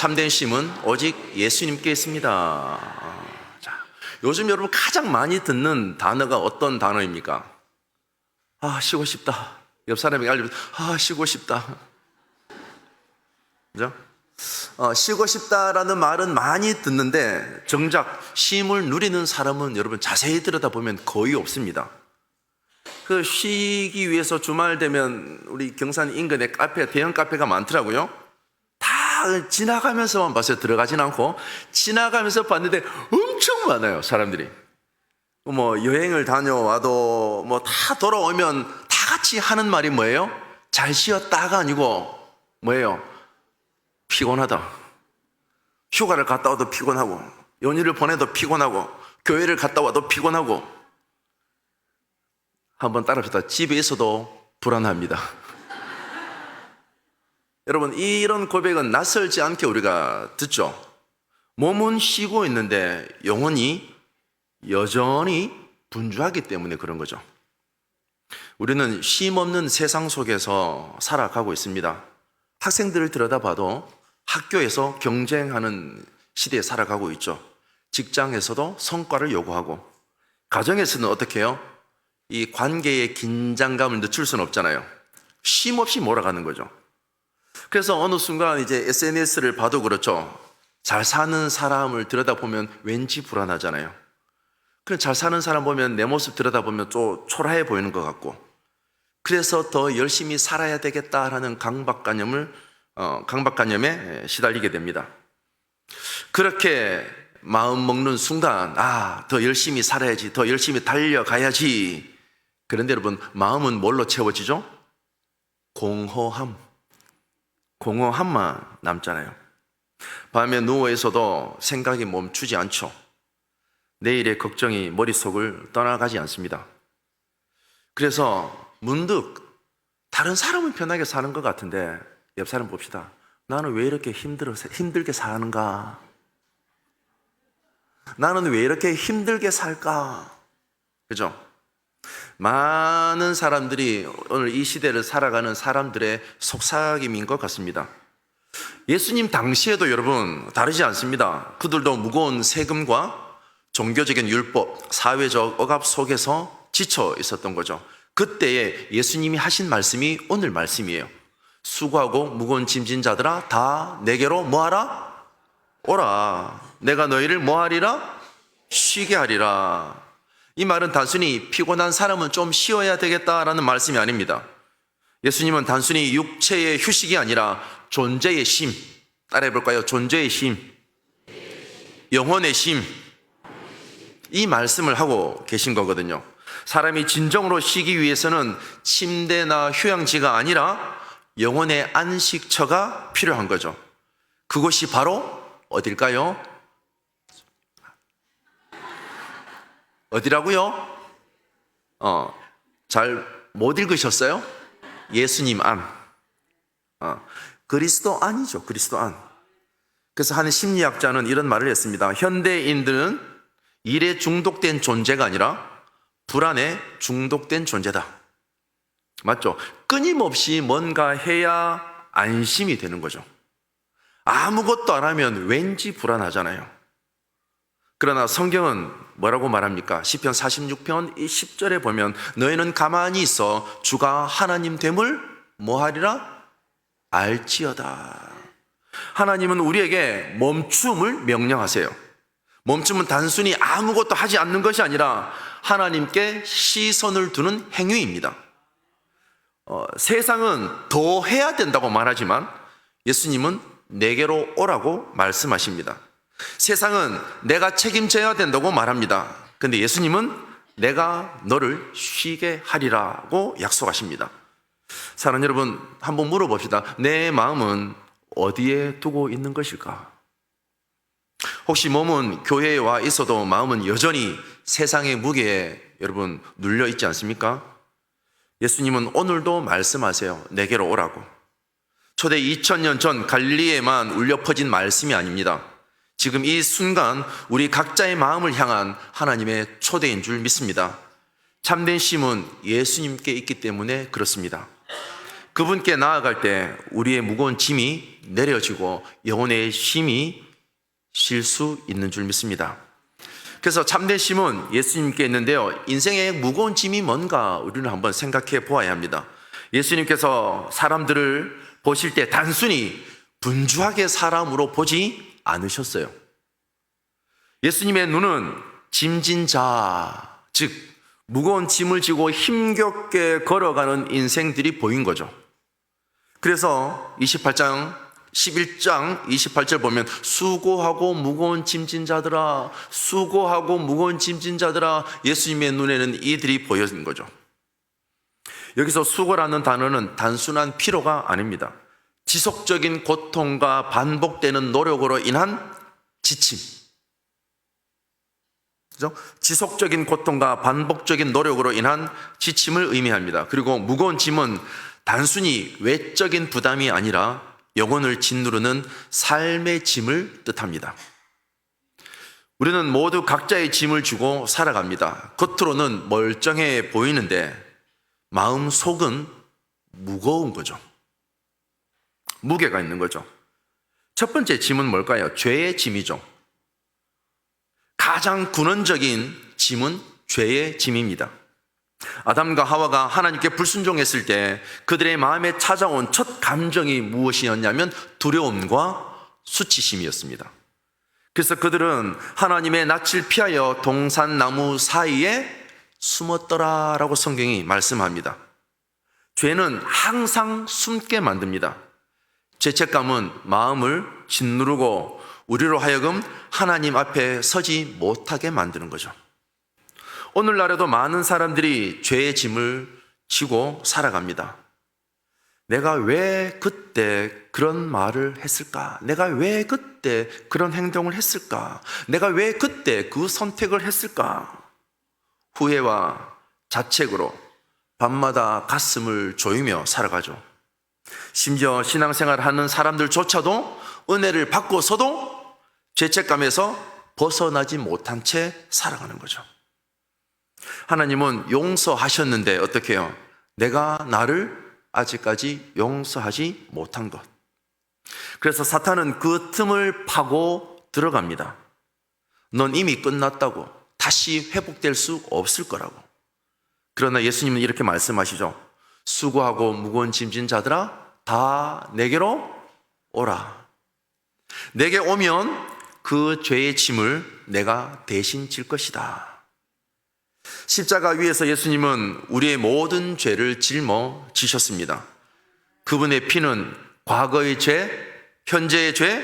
참된 쉼은 오직 예수님께 있습니다. 자, 요즘 여러분 가장 많이 듣는 단어가 어떤 단어입니까? 쉬고 싶다. 옆 사람에게 알려주면 쉬고 싶다. 그죠? 쉬고 싶다라는 말은 많이 듣는데 정작 쉼을 누리는 사람은 여러분 자세히 들여다보면 거의 없습니다. 그 쉬기 위해서 주말 되면 우리 경산 인근에 대형 카페가 많더라고요. 다 지나가면서만 봤어요. 들어가진 않고 지나가면서 봤는데 엄청 많아요. 사람들이 여행을 다녀와도 다 돌아오면 다 같이 하는 말이 뭐예요? 잘 쉬었다가 아니고 뭐예요? 피곤하다. 휴가를 갔다 와도 피곤하고 연휴를 보내도 피곤하고 교회를 갔다 와도 피곤하고 한번 따라합시다. 집에 있어도 불안합니다. 여러분 이런 고백은 낯설지 않게 우리가 듣죠. 몸은 쉬고 있는데 영혼이 여전히 분주하기 때문에 그런 거죠. 우리는 쉼 없는 세상 속에서 살아가고 있습니다. 학생들을 들여다봐도 학교에서 경쟁하는 시대에 살아가고 있죠. 직장에서도 성과를 요구하고 가정에서는 어떻게 해요? 이 관계의 긴장감을 늦출 수는 없잖아요. 쉼 없이 몰아가는 거죠. 그래서 어느 순간 이제 SNS를 봐도 그렇죠. 잘 사는 사람을 들여다보면 왠지 불안하잖아요. 그럼 잘 사는 사람 보면 내 모습 들여다보면 좀 초라해 보이는 것 같고 그래서 더 열심히 살아야 되겠다라는 강박관념에 시달리게 됩니다. 그렇게 마음 먹는 순간 더 열심히 살아야지, 더 열심히 달려가야지. 그런데 여러분 마음은 뭘로 채워지죠? 공허함만 남잖아요. 밤에 누워 있어도 생각이 멈추지 않죠. 내일의 걱정이 머릿속을 떠나가지 않습니다. 그래서 문득 다른 사람은 편하게 사는 것 같은데 옆 사람 봅시다. 나는 왜 이렇게 힘들게 사는가? 나는 왜 이렇게 힘들게 살까? 그죠? 많은 사람들이 오늘 이 시대를 살아가는 사람들의 속삭임인 것 같습니다. 예수님 당시에도 여러분 다르지 않습니다. 그들도 무거운 세금과 종교적인 율법, 사회적 억압 속에서 지쳐 있었던 거죠. 그때에 예수님이 하신 말씀이 오늘 말씀이에요. 수고하고 무거운 짐진 자들아 다 내게로 뭐하라? 오라. 내가 너희를 뭐하리라? 쉬게 하리라. 이 말은 단순히 피곤한 사람은 좀 쉬어야 되겠다라는 말씀이 아닙니다. 예수님은 단순히 육체의 휴식이 아니라 존재의 쉼, 따라해 볼까요? 존재의 쉼, 영혼의 쉼, 이 말씀을 하고 계신 거거든요. 사람이 진정으로 쉬기 위해서는 침대나 휴양지가 아니라 영혼의 안식처가 필요한 거죠. 그것이 바로 어딜까요? 어디라고요? 잘 못 읽으셨어요? 예수님 안. 그리스도 안이죠. 그리스도 안. 그래서 한 심리학자는 이런 말을 했습니다. 현대인들은 일에 중독된 존재가 아니라 불안에 중독된 존재다. 맞죠? 끊임없이 뭔가 해야 안심이 되는 거죠. 아무것도 안 하면 왠지 불안하잖아요. 그러나 성경은 뭐라고 말합니까? 시편 46편 10절에 보면 너희는 가만히 있어 주가 하나님 됨을 뭐하리라? 알지어다. 하나님은 우리에게 멈춤을 명령하세요. 멈춤은 단순히 아무것도 하지 않는 것이 아니라 하나님께 시선을 두는 행위입니다. 세상은 더 해야 된다고 말하지만 예수님은 내게로 오라고 말씀하십니다. 세상은 내가 책임져야 된다고 말합니다. 근데 예수님은 내가 너를 쉬게 하리라고 약속하십니다. 사랑하는 여러분, 한번 물어봅시다. 내 마음은 어디에 두고 있는 것일까? 혹시 몸은 교회에 와 있어도 마음은 여전히 세상의 무게에 여러분 눌려 있지 않습니까? 예수님은 오늘도 말씀하세요. 내게로 오라고. 초대 2000년 전 갈릴리에만 울려 퍼진 말씀이 아닙니다. 지금 이 순간 우리 각자의 마음을 향한 하나님의 초대인 줄 믿습니다. 참된 쉼은 예수님께 있기 때문에 그렇습니다. 그분께 나아갈 때 우리의 무거운 짐이 내려지고 영혼의 쉼이 쉴 수 있는 줄 믿습니다. 그래서 참된 쉼은 예수님께 있는데요, 인생의 무거운 짐이 뭔가 우리는 한번 생각해 보아야 합니다. 예수님께서 사람들을 보실 때 단순히 분주하게 사람으로 보지 않으셨어요. 예수님의 눈은 짐진 자, 즉 무거운 짐을 지고 힘겹게 걸어가는 인생들이 보인 거죠. 그래서 28장 11장 28절 보면 수고하고 무거운 짐진 자들아, 수고하고 무거운 짐진 자들아, 예수님의 눈에는 이들이 보여진 거죠. 여기서 수고라는 단어는 단순한 피로가 아닙니다. 지속적인 고통과 반복되는 노력으로 인한 지침, 그죠? 지속적인 고통과 반복적인 노력으로 인한 지침을 의미합니다. 그리고 무거운 짐은 단순히 외적인 부담이 아니라 영혼을 짓누르는 삶의 짐을 뜻합니다. 우리는 모두 각자의 짐을 지고 살아갑니다. 겉으로는 멀쩡해 보이는데 마음 속은 무거운 거죠. 무게가 있는 거죠. 첫 번째 짐은 뭘까요? 죄의 짐이죠. 가장 근원적인 짐은 죄의 짐입니다. 아담과 하와가 하나님께 불순종했을 때 그들의 마음에 찾아온 첫 감정이 무엇이었냐면 두려움과 수치심이었습니다. 그래서 그들은 하나님의 낯을 피하여 동산나무 사이에 숨었더라라고 성경이 말씀합니다. 죄는 항상 숨게 만듭니다. 죄책감은 마음을 짓누르고 우리로 하여금 하나님 앞에 서지 못하게 만드는 거죠. 오늘날에도 많은 사람들이 죄의 짐을 지고 살아갑니다. 내가 왜 그때 그런 말을 했을까? 내가 왜 그때 그런 행동을 했을까? 내가 왜 그때 그 선택을 했을까? 후회와 자책으로 밤마다 가슴을 조이며 살아가죠. 심지어 신앙생활을 하는 사람들조차도 은혜를 받고서도 죄책감에서 벗어나지 못한 채 살아가는 거죠. 하나님은 용서하셨는데 어떻게 해요? 내가 나를 아직까지 용서하지 못한 것. 그래서 사탄은 그 틈을 파고 들어갑니다. 넌 이미 끝났다고, 다시 회복될 수 없을 거라고. 그러나 예수님은 이렇게 말씀하시죠. 수고하고 무거운 짐진 자들아, 다 내게로 오라. 내게 오면 그 죄의 짐을 내가 대신 질 것이다. 십자가 위에서 예수님은 우리의 모든 죄를 짊어지셨습니다. 그분의 피는 과거의 죄, 현재의 죄,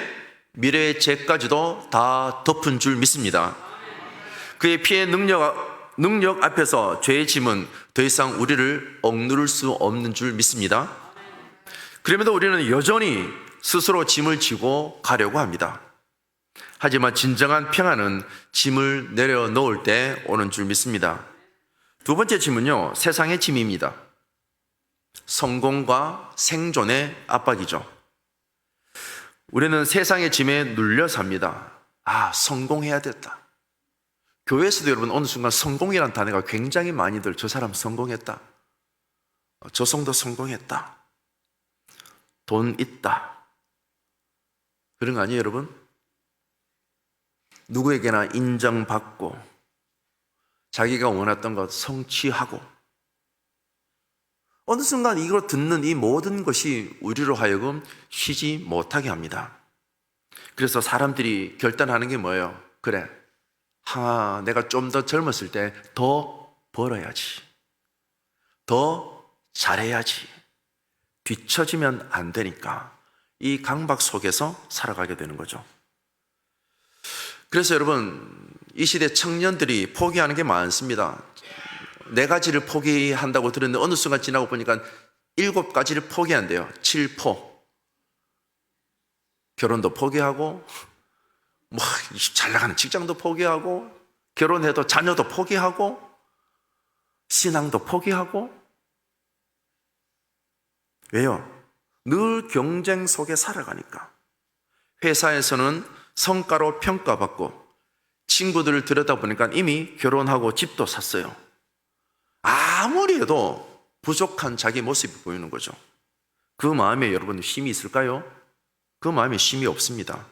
미래의 죄까지도 다 덮은 줄 믿습니다. 그의 피의 능력 앞에서 죄의 짐은 더 이상 우리를 억누를 수 없는 줄 믿습니다. 그럼에도 우리는 여전히 스스로 짐을 지고 가려고 합니다. 하지만 진정한 평안은 짐을 내려놓을 때 오는 줄 믿습니다. 두 번째 짐은요, 세상의 짐입니다. 성공과 생존의 압박이죠. 우리는 세상의 짐에 눌려 삽니다. 성공해야 됐다. 교회에서도 여러분 어느 순간 성공이라는 단어가 굉장히 많이들, 저 사람 성공했다, 저 성도 성공했다, 돈 있다, 그런 거 아니에요 여러분? 누구에게나 인정받고 자기가 원했던 것 성취하고, 어느 순간 이걸 듣는 이 모든 것이 우리로 하여금 쉬지 못하게 합니다. 그래서 사람들이 결단하는 게 뭐예요? 그래, 내가 좀 더 젊었을 때 더 벌어야지, 더 잘해야지, 뒤처지면 안 되니까 이 강박 속에서 살아가게 되는 거죠. 그래서 여러분, 이 시대 청년들이 포기하는 게 많습니다. 4가지를 포기한다고 들었는데 어느 순간 지나고 보니까 7가지를 포기한대요. 7포. 결혼도 포기하고, 잘 나가는 직장도 포기하고, 결혼해도 자녀도 포기하고, 신앙도 포기하고. 왜요? 늘 경쟁 속에 살아가니까. 회사에서는 성과로 평가받고, 친구들을 들여다보니까 이미 결혼하고 집도 샀어요. 아무리 해도 부족한 자기 모습이 보이는 거죠. 그 마음에 여러분 쉼이 있을까요? 그 마음에 쉼이 없습니다.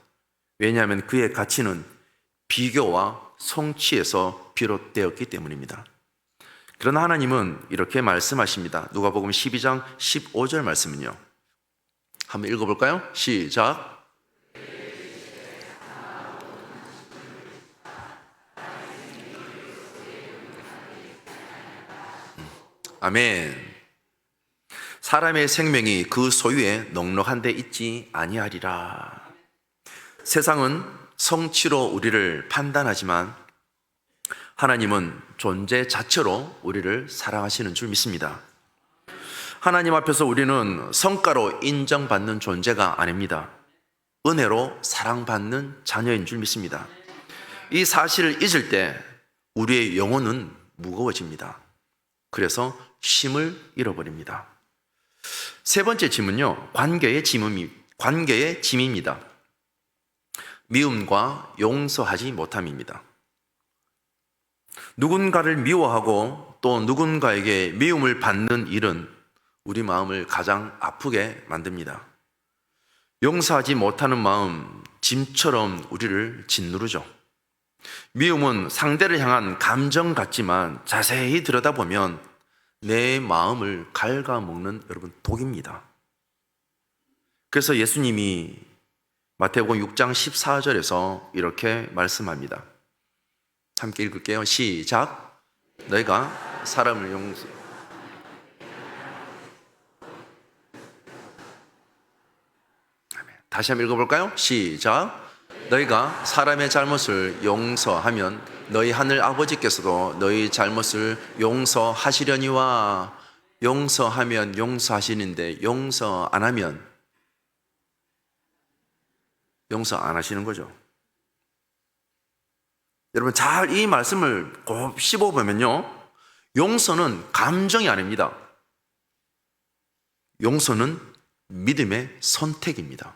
왜냐하면 그의 가치는 비교와 성취에서 비롯되었기 때문입니다. 그러나 하나님은 이렇게 말씀하십니다. 누가복음 12장 15절 말씀은요. 한번 읽어볼까요? 시작. 아멘. 사람의 생명이 그 소유에 넉넉한 데 있지 아니하리라. 세상은 성취로 우리를 판단하지만 하나님은 존재 자체로 우리를 사랑하시는 줄 믿습니다. 하나님 앞에서 우리는 성과로 인정받는 존재가 아닙니다. 은혜로 사랑받는 자녀인 줄 믿습니다. 이 사실을 잊을 때 우리의 영혼은 무거워집니다. 그래서 쉼을 잃어버립니다. 세 번째 짐은요, 관계의 짐입니다. 미움과 용서하지 못함입니다. 누군가를 미워하고 또 누군가에게 미움을 받는 일은 우리 마음을 가장 아프게 만듭니다. 용서하지 못하는 마음, 짐처럼 우리를 짓누르죠. 미움은 상대를 향한 감정 같지만 자세히 들여다보면 내 마음을 갉아먹는 여러분 독입니다. 그래서 예수님이 마태복음 6장 14절에서 이렇게 말씀합니다. 함께 읽을게요. 시작. 너희가 사람을 용서. 다시 한번 읽어볼까요? 시작. 너희가 사람의 잘못을 용서하면 너희 하늘 아버지께서도 너희 잘못을 용서하시려니와. 용서하면 용서하시는데 용서 안 하면 용서 안 하시는 거죠. 여러분 잘 이 말씀을 꼭 씹어보면요, 용서는 감정이 아닙니다. 용서는 믿음의 선택입니다.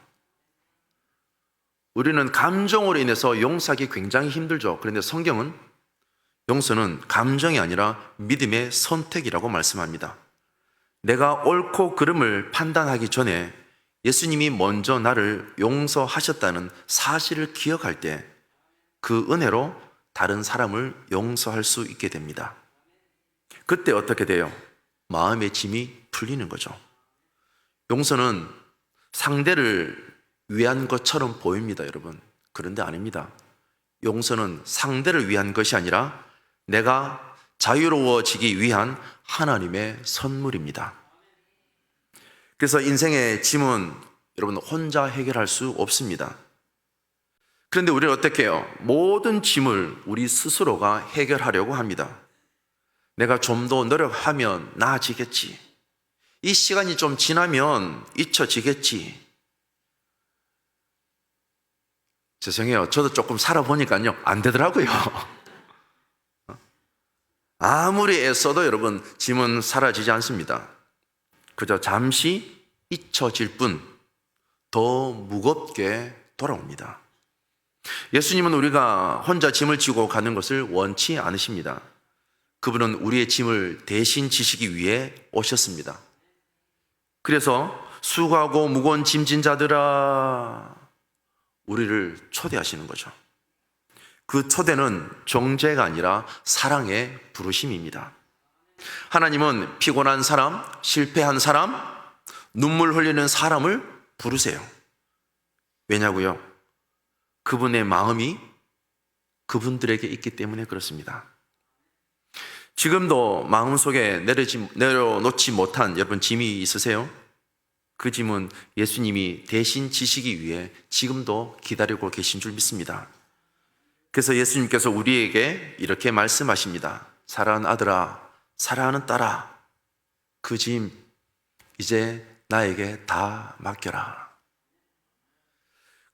우리는 감정으로 인해서 용서하기 굉장히 힘들죠. 그런데 성경은 용서는 감정이 아니라 믿음의 선택이라고 말씀합니다. 내가 옳고 그름을 판단하기 전에 예수님이 먼저 나를 용서하셨다는 사실을 기억할 때 그 은혜로 다른 사람을 용서할 수 있게 됩니다. 그때 어떻게 돼요? 마음의 짐이 풀리는 거죠. 용서는 상대를 위한 것처럼 보입니다, 여러분. 그런데 아닙니다. 용서는 상대를 위한 것이 아니라 내가 자유로워지기 위한 하나님의 선물입니다. 그래서 인생의 짐은 여러분 혼자 해결할 수 없습니다. 그런데 우리는 어떻게 해요? 모든 짐을 우리 스스로가 해결하려고 합니다. 내가 좀 더 노력하면 나아지겠지. 이 시간이 좀 지나면 잊혀지겠지. 죄송해요. 저도 조금 살아보니까요, 안 되더라고요. 아무리 애써도 여러분, 짐은 사라지지 않습니다. 그저 잠시 잊혀질 뿐, 더 무겁게 돌아옵니다. 예수님은 우리가 혼자 짐을 지고 가는 것을 원치 않으십니다. 그분은 우리의 짐을 대신 지시기 위해 오셨습니다. 그래서 수고하고 무거운 짐진 자들아, 우리를 초대하시는 거죠. 그 초대는 정죄가 아니라 사랑의 부르심입니다. 하나님은 피곤한 사람, 실패한 사람, 눈물 흘리는 사람을 부르세요. 왜냐고요? 그분의 마음이 그분들에게 있기 때문에 그렇습니다. 지금도 마음속에 내려놓지 못한 여러분 짐이 있으세요? 그 짐은 예수님이 대신 지시기 위해 지금도 기다리고 계신 줄 믿습니다. 그래서 예수님께서 우리에게 이렇게 말씀하십니다. 사랑하는 아들아, 사랑하는 딸아, 그 짐 이제 나에게 다 맡겨라.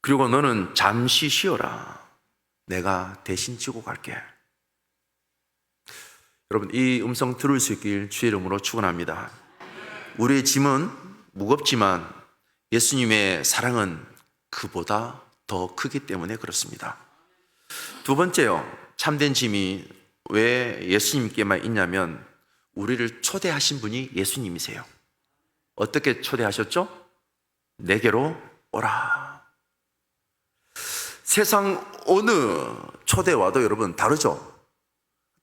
그리고 너는 잠시 쉬어라. 내가 대신 지고 갈게. 여러분, 이 음성 들을 수 있길 주의 이름으로 축원합니다. 우리의 짐은 무겁지만 예수님의 사랑은 그보다 더 크기 때문에 그렇습니다. 두 번째요, 참된 짐이 왜 예수님께만 있냐면 우리를 초대하신 분이 예수님이세요. 어떻게 초대하셨죠? 내게로 오라. 세상 어느 초대와도 여러분 다르죠?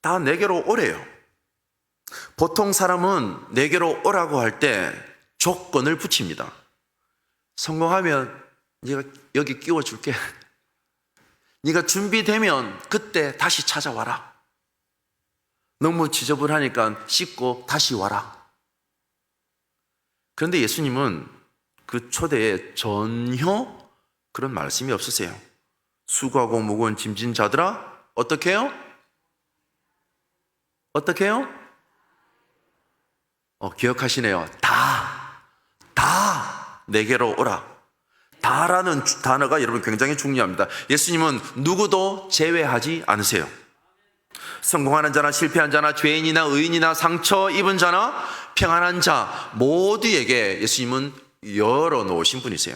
다 내게로 오래요. 보통 사람은 내게로 오라고 할 때 조건을 붙입니다. 성공하면 네가 여기 끼워줄게. 네가 준비되면 그때 다시 찾아와라. 너무 지저분하니까 씻고 다시 와라. 그런데 예수님은 그 초대에 전혀 그런 말씀이 없으세요. 수고하고 무거운 짐진 자들아, 어떻게 해요? 어떻게 해요? 기억하시네요. 다 내게로 오라. 다라는 단어가 여러분 굉장히 중요합니다. 예수님은 누구도 제외하지 않으세요. 성공하는 자나 실패한 자나 죄인이나 의인이나 상처 입은 자나 평안한 자 모두에게 예수님은 열어놓으신 분이세요.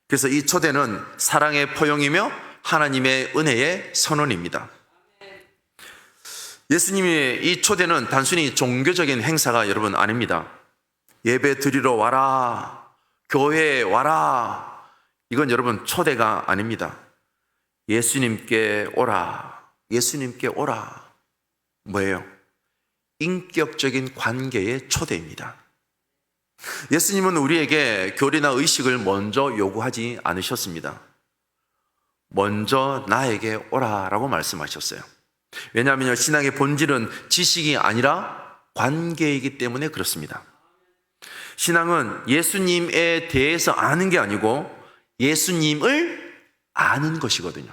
그래서 이 초대는 사랑의 포용이며 하나님의 은혜의 선언입니다. 예수님의 이 초대는 단순히 종교적인 행사가 여러분 아닙니다. 예배 드리러 와라, 교회에 와라, 이건 여러분 초대가 아닙니다. 예수님께 오라, 예수님께 오라. 뭐예요? 인격적인 관계의 초대입니다. 예수님은 우리에게 교리나 의식을 먼저 요구하지 않으셨습니다. 먼저 나에게 오라라고 말씀하셨어요. 왜냐하면 신앙의 본질은 지식이 아니라 관계이기 때문에 그렇습니다. 신앙은 예수님에 대해서 아는 게 아니고 예수님을 아는 것이거든요.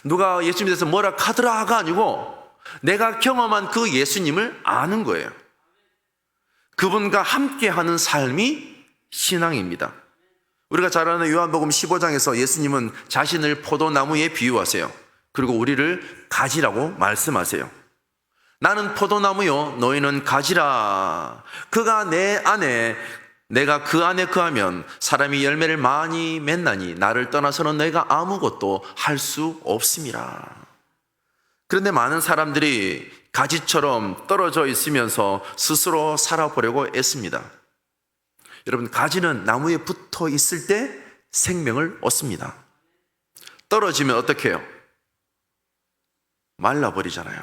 누가 예수님에 대해서 뭐라 하더라가 아니고 내가 경험한 그 예수님을 아는 거예요. 그분과 함께하는 삶이 신앙입니다. 우리가 잘 아는 요한복음 15장에서 예수님은 자신을 포도나무에 비유하세요. 그리고 우리를 가지라고 말씀하세요. 나는 포도나무요, 너희는 가지라. 그가 내 안에, 내가 그 안에 거하면 사람이 열매를 많이 맺나니 나를 떠나서는 너희가 아무것도 할 수 없음이라. 그런데 많은 사람들이 가지처럼 떨어져 있으면서 스스로 살아보려고 애씁니다. 여러분, 가지는 나무에 붙어 있을 때 생명을 얻습니다. 떨어지면 어떻게 해요? 말라버리잖아요.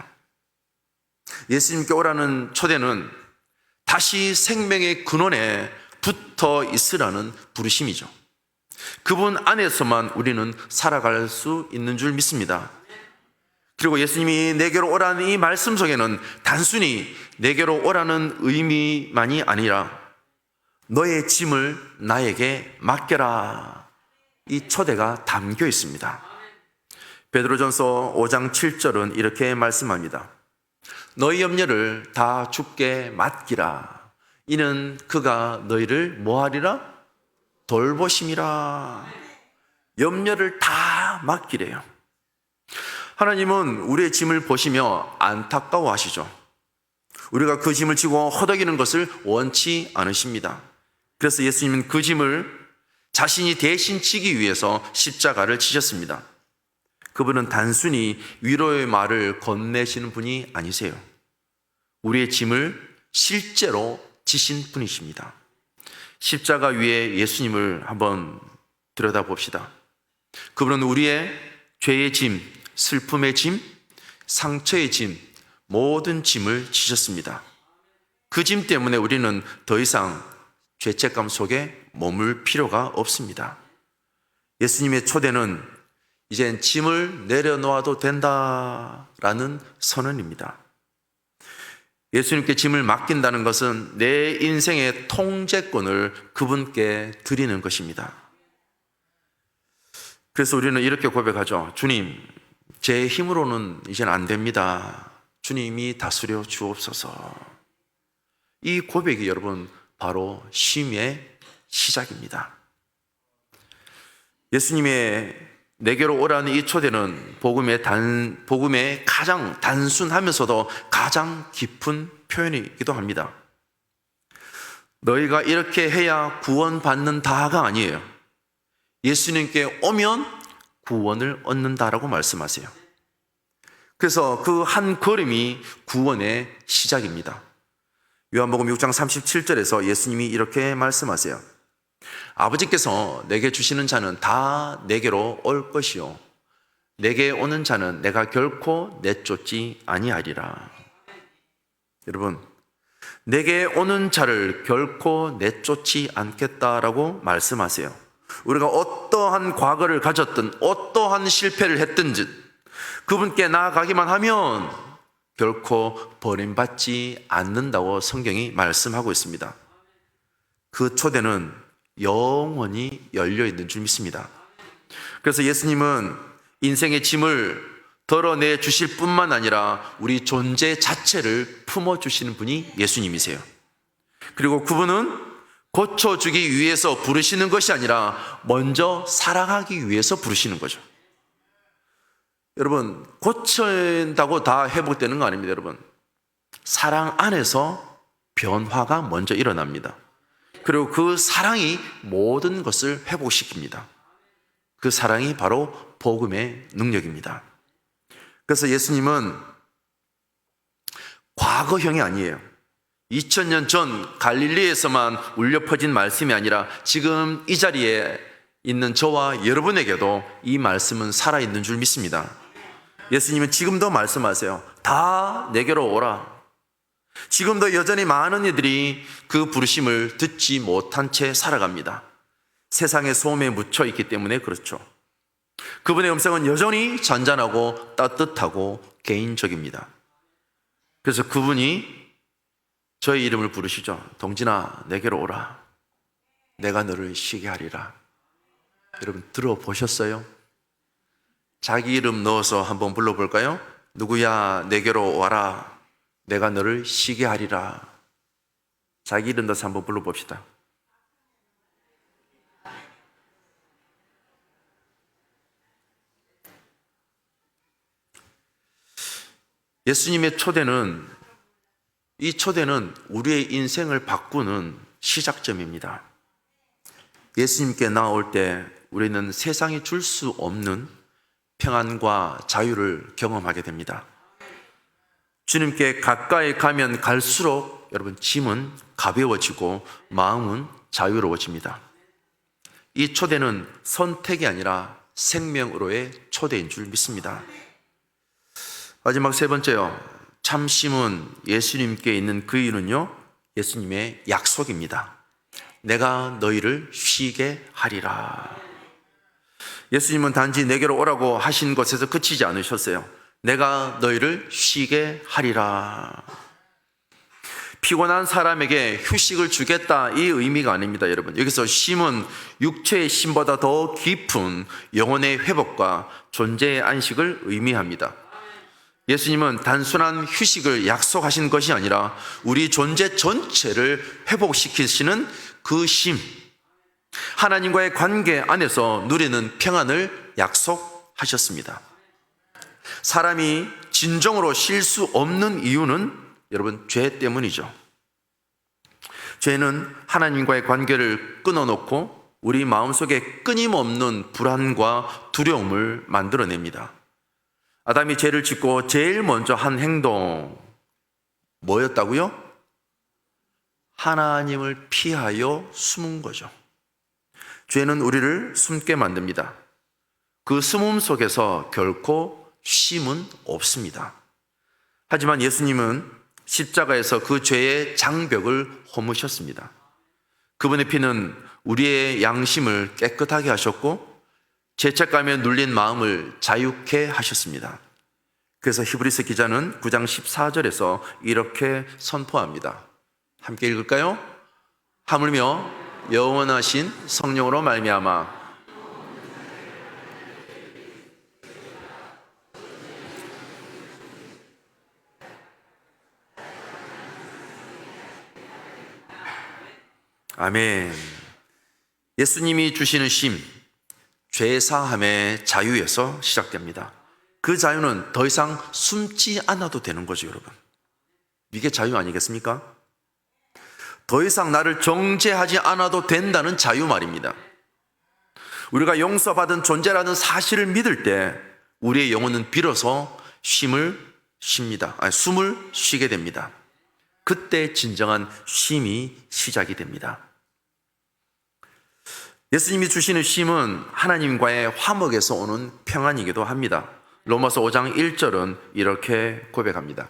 예수님께 오라는 초대는 다시 생명의 근원에 붙어 있으라는 부르심이죠. 그분 안에서만 우리는 살아갈 수 있는 줄 믿습니다. 그리고 예수님이 내게로 오라는 이 말씀 속에는 단순히 내게로 오라는 의미만이 아니라 너의 짐을 나에게 맡겨라, 이 초대가 담겨 있습니다. 베드로전서 5장 7절은 이렇게 말씀합니다. 너희 염려를 다 주께 맡기라. 이는 그가 너희를 뭐하리라? 돌보심이라. 염려를 다 맡기래요. 하나님은 우리의 짐을 보시며 안타까워하시죠. 우리가 그 짐을 지고 허덕이는 것을 원치 않으십니다. 그래서 예수님은 그 짐을 자신이 대신 지기 위해서 십자가를 지셨습니다. 그분은 단순히 위로의 말을 건네시는 분이 아니세요. 우리의 짐을 실제로 지신 분이십니다. 십자가 위에 예수님을 한번 들여다봅시다. 그분은 우리의 죄의 짐, 슬픔의 짐, 상처의 짐, 모든 짐을 지셨습니다. 그 짐 때문에 우리는 더 이상 죄책감 속에 머물 필요가 없습니다. 예수님의 초대는 이젠 짐을 내려놓아도 된다라는 선언입니다. 예수님께 짐을 맡긴다는 것은 내 인생의 통제권을 그분께 드리는 것입니다. 그래서 우리는 이렇게 고백하죠. 주님, 제 힘으로는 이젠 안 됩니다. 주님이 다스려 주옵소서. 이 고백이 여러분 바로 쉼의 시작입니다. 예수님의 내게로 오라는 이 초대는 복음의 가장 단순하면서도 가장 깊은 표현이기도 합니다. 너희가 이렇게 해야 구원받는다가 아니에요. 예수님께 오면 구원을 얻는다라고 말씀하세요. 그래서 그 한 걸음이 구원의 시작입니다. 요한복음 6장 37절에서 예수님이 이렇게 말씀하세요. 아버지께서 내게 주시는 자는 다 내게로 올 것이요 내게 오는 자는 내가 결코 내쫓지 아니하리라. 여러분, 내게 오는 자를 결코 내쫓지 않겠다라고 말씀하세요. 우리가 어떠한 과거를 가졌든 어떠한 실패를 했든지 그분께 나아가기만 하면 결코 버림받지 않는다고 성경이 말씀하고 있습니다. 그 초대는 영원히 열려있는 줄 믿습니다. 그래서 예수님은 인생의 짐을 덜어내 주실 뿐만 아니라 우리 존재 자체를 품어주시는 분이 예수님이세요. 그리고 그분은 고쳐주기 위해서 부르시는 것이 아니라 먼저 사랑하기 위해서 부르시는 거죠. 여러분, 고친다고 다 회복되는 거 아닙니다. 여러분, 사랑 안에서 변화가 먼저 일어납니다. 그리고 그 사랑이 모든 것을 회복시킵니다. 그 사랑이 바로 복음의 능력입니다. 그래서 예수님은 과거형이 아니에요. 2000년 전 갈릴리에서만 울려 퍼진 말씀이 아니라 지금 이 자리에 있는 저와 여러분에게도 이 말씀은 살아있는 줄 믿습니다. 예수님은 지금도 말씀하세요. 다 내게로 오라. 지금도 여전히 많은 이들이 그 부르심을 듣지 못한 채 살아갑니다. 세상의 소음에 묻혀 있기 때문에 그렇죠. 그분의 음성은 여전히 잔잔하고 따뜻하고 개인적입니다. 그래서 그분이 저의 이름을 부르시죠. 동진아, 내게로 오라. 내가 너를 쉬게 하리라. 여러분 들어보셨어요? 자기 이름 넣어서 한번 불러볼까요? 누구야, 내게로 와라. 내가 너를 쉬게 하리라. 자기 이름 넣어서 한번 불러봅시다. 예수님의 초대는, 이 초대는 우리의 인생을 바꾸는 시작점입니다. 예수님께 나올 때 우리는 세상이 줄 수 없는 평안과 자유를 경험하게 됩니다. 주님께 가까이 가면 갈수록 여러분 짐은 가벼워지고 마음은 자유로워집니다. 이 초대는 선택이 아니라 생명으로의 초대인 줄 믿습니다. 마지막 세 번째요. 참심은 예수님께 있는 그 이유는요, 예수님의 약속입니다. 내가 너희를 쉬게 하리라. 예수님은 단지 내게로 오라고 하신 것에서 그치지 않으셨어요. 내가 너희를 쉬게 하리라. 피곤한 사람에게 휴식을 주겠다, 이 의미가 아닙니다. 여러분, 여기서 쉼은 육체의 쉼보다 더 깊은 영혼의 회복과 존재의 안식을 의미합니다. 예수님은 단순한 휴식을 약속하신 것이 아니라 우리 존재 전체를 회복시키시는 그 쉼, 하나님과의 관계 안에서 누리는 평안을 약속하셨습니다. 사람이 진정으로 쉴 수 없는 이유는 여러분 죄 때문이죠. 죄는 하나님과의 관계를 끊어놓고 우리 마음속에 끊임없는 불안과 두려움을 만들어냅니다. 아담이 죄를 짓고 제일 먼저 한 행동 뭐였다고요? 하나님을 피하여 숨은 거죠. 죄는 우리를 숨게 만듭니다. 그 숨음 속에서 결코 쉼은 없습니다. 하지만 예수님은 십자가에서 그 죄의 장벽을 허무셨습니다. 그분의 피는 우리의 양심을 깨끗하게 하셨고 죄책감에 눌린 마음을 자유케 하셨습니다. 그래서 히브리서 기자는 9장 14절에서 이렇게 선포합니다. 함께 읽을까요? 하물며 영원하신 성령으로 말미암아 아멘. 예수님이 주시는 쉼, 죄사함의 자유에서 시작됩니다. 그 자유는 더 이상 숨지 않아도 되는 거죠, 여러분. 이게 자유 아니겠습니까? 더 이상 나를 정죄하지 않아도 된다는 자유 말입니다. 우리가 용서받은 존재라는 사실을 믿을 때 우리의 영혼은 비로소 숨을 쉬게 됩니다. 그때 진정한 쉼이 시작이 됩니다. 예수님이 주시는 쉼은 하나님과의 화목에서 오는 평안이기도 합니다. 로마서 5장 1절은 이렇게 고백합니다.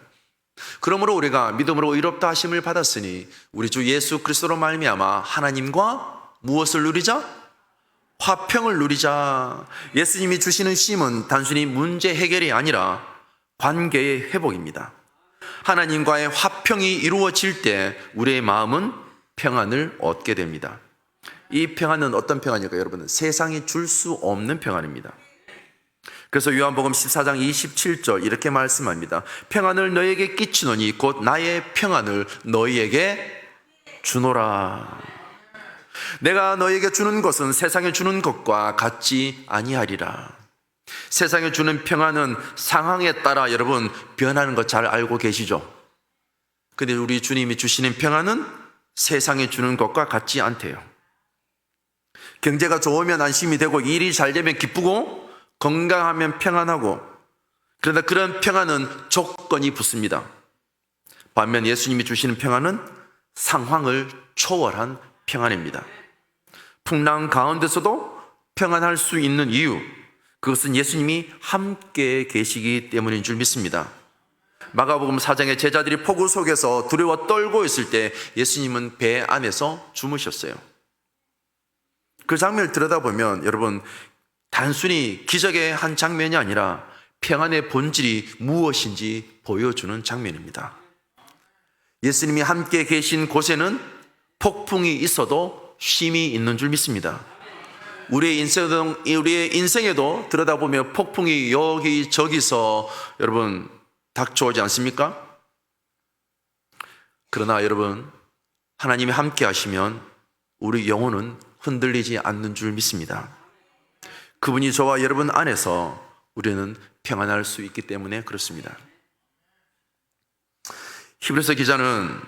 그러므로 우리가 믿음으로 의롭다 하심을 받았으니 우리 주 예수 그리스도로 말미암아 하나님과 무엇을 누리자? 화평을 누리자. 예수님이 주시는 쉼은 단순히 문제 해결이 아니라 관계의 회복입니다. 하나님과의 화평이 이루어질 때 우리의 마음은 평안을 얻게 됩니다. 이 평안은 어떤 평안일까요, 여러분? 세상이 줄 수 없는 평안입니다. 그래서 요한복음 14장 27절 이렇게 말씀합니다. 평안을 너희에게 끼치노니 곧 나의 평안을 너희에게 주노라. 내가 너희에게 주는 것은 세상에 주는 것과 같지 아니하리라. 세상에 주는 평안은 상황에 따라 여러분 변하는 것 잘 알고 계시죠? 근데 우리 주님이 주시는 평안은 세상에 주는 것과 같지 않대요. 경제가 좋으면 안심이 되고 일이 잘 되면 기쁘고 건강하면 평안하고, 그러나 그런 평안은 조건이 붙습니다. 반면 예수님이 주시는 평안은 상황을 초월한 평안입니다. 풍랑 가운데서도 평안할 수 있는 이유, 그것은 예수님이 함께 계시기 때문인 줄 믿습니다. 마가복음 4장의 제자들이 폭우 속에서 두려워 떨고 있을 때 예수님은 배 안에서 주무셨어요. 그 장면을 들여다보면 여러분 단순히 기적의 한 장면이 아니라 평안의 본질이 무엇인지 보여주는 장면입니다. 예수님이 함께 계신 곳에는 폭풍이 있어도 쉼이 있는 줄 믿습니다. 우리의 인생에도 들여다보면 폭풍이 여기저기서 여러분 닥쳐오지 않습니까? 그러나 여러분 하나님이 함께 하시면 우리 영혼은 흔들리지 않는 줄 믿습니다. 그분이 저와 여러분 안에서 우리는 평안할 수 있기 때문에 그렇습니다. 히브리서 기자는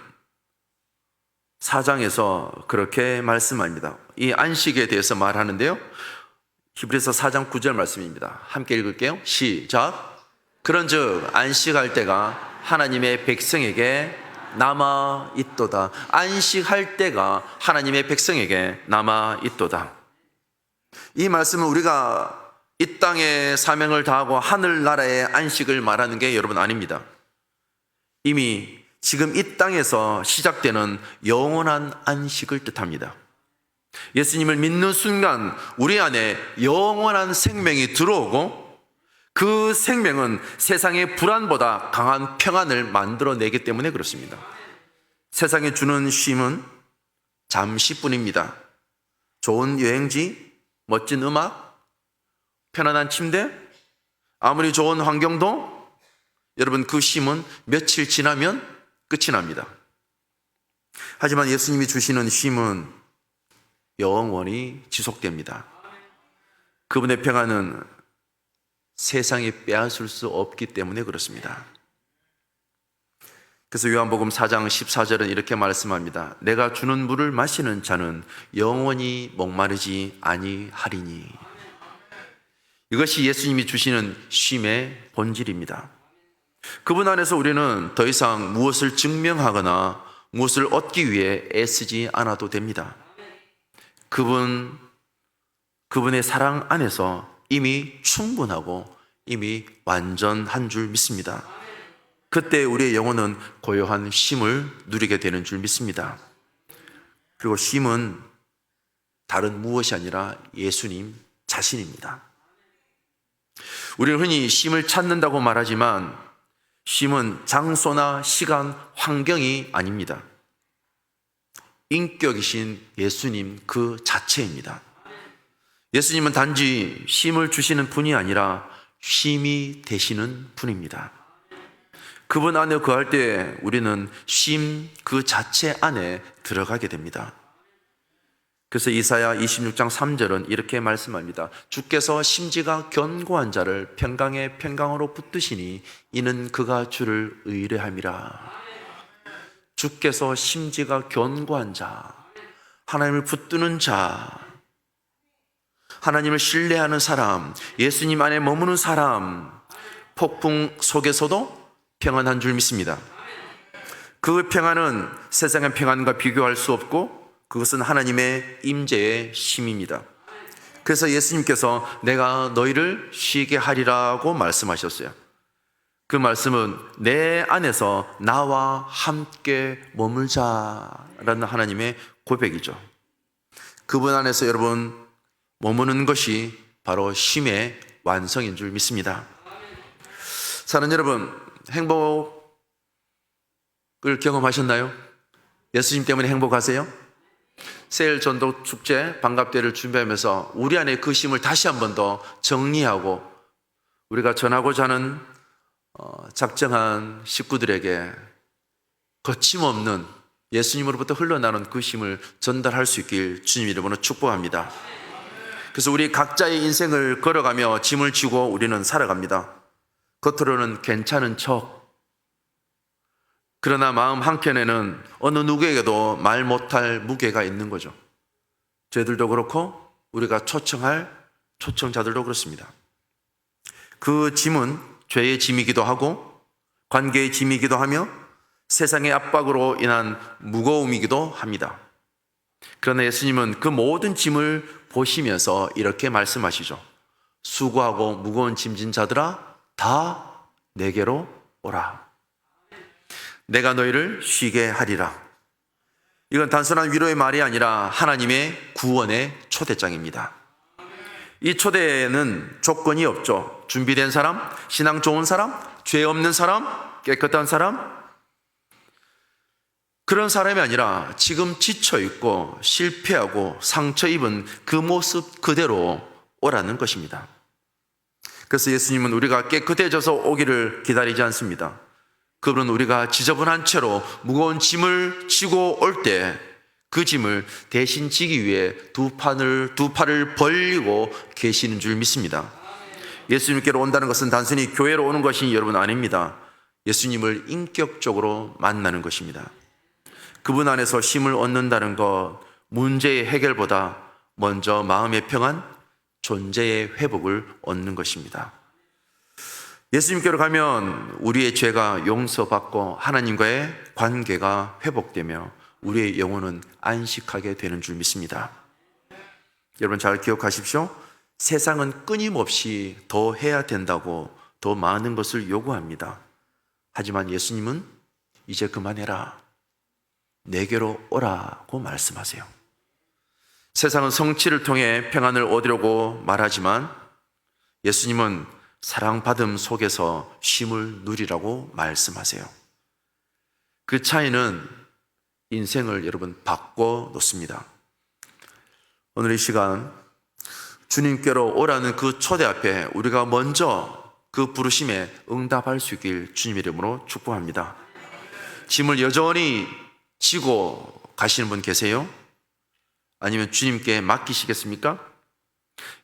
4장에서 그렇게 말씀합니다. 이 안식에 대해서 말하는데요, 히브리서 4장 9절 말씀입니다. 함께 읽을게요. 시작. 그런즉 안식할 때가 하나님의 백성에게 남아 있도다. 안식할 때가 하나님의 백성에게 남아 있도다. 이 말씀은 우리가 이 땅의 사명을 다하고 하늘나라의 안식을 말하는 게 여러분 아닙니다. 이미 지금 이 땅에서 시작되는 영원한 안식을 뜻합니다. 예수님을 믿는 순간 우리 안에 영원한 생명이 들어오고 그 생명은 세상의 불안보다 강한 평안을 만들어내기 때문에 그렇습니다. 세상에 주는 쉼은 잠시뿐입니다. 좋은 여행지, 멋진 음악, 편안한 침대, 아무리 좋은 환경도 여러분 그 쉼은 며칠 지나면 끝이 납니다. 하지만 예수님이 주시는 쉼은 영원히 지속됩니다. 그분의 평안은 세상이 빼앗을 수 없기 때문에 그렇습니다. 그래서 요한복음 4장 14절은 이렇게 말씀합니다. 내가 주는 물을 마시는 자는 영원히 목마르지 아니하리니. 이것이 예수님이 주시는 쉼의 본질입니다. 그분 안에서 우리는 더 이상 무엇을 증명하거나 무엇을 얻기 위해 애쓰지 않아도 됩니다. 그분의 사랑 안에서 이미 충분하고 이미 완전한 줄 믿습니다. 그때 우리의 영혼은 고요한 쉼을 누리게 되는 줄 믿습니다. 그리고 쉼은 다른 무엇이 아니라 예수님 자신입니다. 우리는 흔히 쉼을 찾는다고 말하지만 쉼은 장소나 시간, 환경이 아닙니다. 인격이신 예수님 그 자체입니다. 예수님은 단지 쉼을 주시는 분이 아니라 쉼이 되시는 분입니다. 그분 안에 거할 때 우리는 쉼 그 자체 안에 들어가게 됩니다. 그래서 이사야 26장 3절은 이렇게 말씀합니다. 주께서 심지가 견고한 자를 평강에 평강으로 붙드시니 이는 그가 주를 의뢰함이라. 주께서 심지가 견고한 자, 하나님을 붙드는 자, 하나님을 신뢰하는 사람, 예수님 안에 머무는 사람, 폭풍 속에서도 평안한 줄 믿습니다. 그 평안은 세상의 평안과 비교할 수 없고 그것은 하나님의 임재의 힘입니다. 그래서 예수님께서 내가 너희를 쉬게 하리라고 말씀하셨어요. 그 말씀은 내 안에서 나와 함께 머물자라는 하나님의 고백이죠. 그분 안에서 여러분 머무는 것이 바로 쉼의 완성인 줄 믿습니다. 사랑하는 여러분, 행복을 경험하셨나요? 예수님 때문에 행복하세요? 세일 전도 축제 방갑대를 준비하면서 우리 안에 그 쉼을 다시 한 번 더 정리하고 우리가 전하고자 하는 작정한 식구들에게 거침없는 예수님으로부터 흘러나오는 그 쉼을 전달할 수 있길 주님 이름으로 축복합니다. 그래서 우리 각자의 인생을 걸어가며 짐을 지고 우리는 살아갑니다. 겉으로는 괜찮은 척, 그러나 마음 한켠에는 어느 누구에게도 말 못할 무게가 있는 거죠. 저희들도 그렇고 우리가 초청할 초청자들도 그렇습니다. 그 짐은 죄의 짐이기도 하고 관계의 짐이기도 하며 세상의 압박으로 인한 무거움이기도 합니다. 그러나 예수님은 그 모든 짐을 보시면서 이렇게 말씀하시죠. 수고하고 무거운 짐진 자들아 다 내게로 오라. 내가 너희를 쉬게 하리라. 이건 단순한 위로의 말이 아니라 하나님의 구원의 초대장입니다. 이 초대에는 조건이 없죠. 준비된 사람, 신앙 좋은 사람, 죄 없는 사람, 깨끗한 사람, 그런 사람이 아니라 지금 지쳐있고 실패하고 상처 입은 그 모습 그대로 오라는 것입니다. 그래서 예수님은 우리가 깨끗해져서 오기를 기다리지 않습니다. 그분은 우리가 지저분한 채로 무거운 짐을 지고 올 때 그 짐을 대신 지기 위해 두 팔을 벌리고 계시는 줄 믿습니다. 예수님께로 온다는 것은 단순히 교회로 오는 것이 여러분 아닙니다. 예수님을 인격적으로 만나는 것입니다. 그분 안에서 쉼을 얻는다는 것, 문제의 해결보다 먼저 마음의 평안, 존재의 회복을 얻는 것입니다. 예수님께로 가면 우리의 죄가 용서받고 하나님과의 관계가 회복되며 우리의 영혼은 안식하게 되는 줄 믿습니다. 여러분 잘 기억하십시오. 세상은 끊임없이 더 해야 된다고 더 많은 것을 요구합니다. 하지만 예수님은 이제 그만해라. 내게로 오라고 말씀하세요. 세상은 성취를 통해 평안을 얻으려고 말하지만 예수님은 사랑받음 속에서 쉼을 누리라고 말씀하세요. 그 차이는 인생을 여러분 바꿔 놓습니다. 오늘 이 시간 주님께로 오라는 그 초대 앞에 우리가 먼저 그 부르심에 응답할 수 있길 주님 이름으로 축복합니다. 짐을 여전히 지고 가시는 분 계세요? 아니면 주님께 맡기시겠습니까?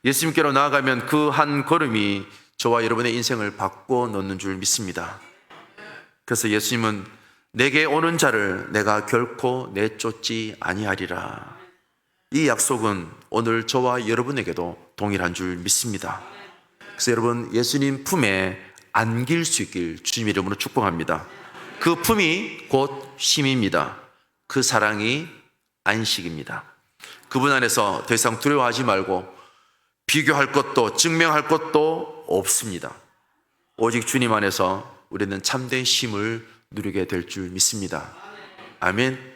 예수님께로 나아가면 그 한 걸음이 저와 여러분의 인생을 바꿔 놓는 줄 믿습니다. 그래서 예수님은 내게 오는 자를 내가 결코 내쫓지 아니하리라. 이 약속은 오늘 저와 여러분에게도 동일한 줄 믿습니다. 그래서 여러분 예수님 품에 안길 수 있길 주님 이름으로 축복합니다. 그 품이 곧 쉼입니다. 그 사랑이 안식입니다. 그분 안에서 더 이상 두려워하지 말고 비교할 것도 증명할 것도 없습니다. 오직 주님 안에서 우리는 참된 쉼을 누리게 될 줄 믿습니다. 아멘.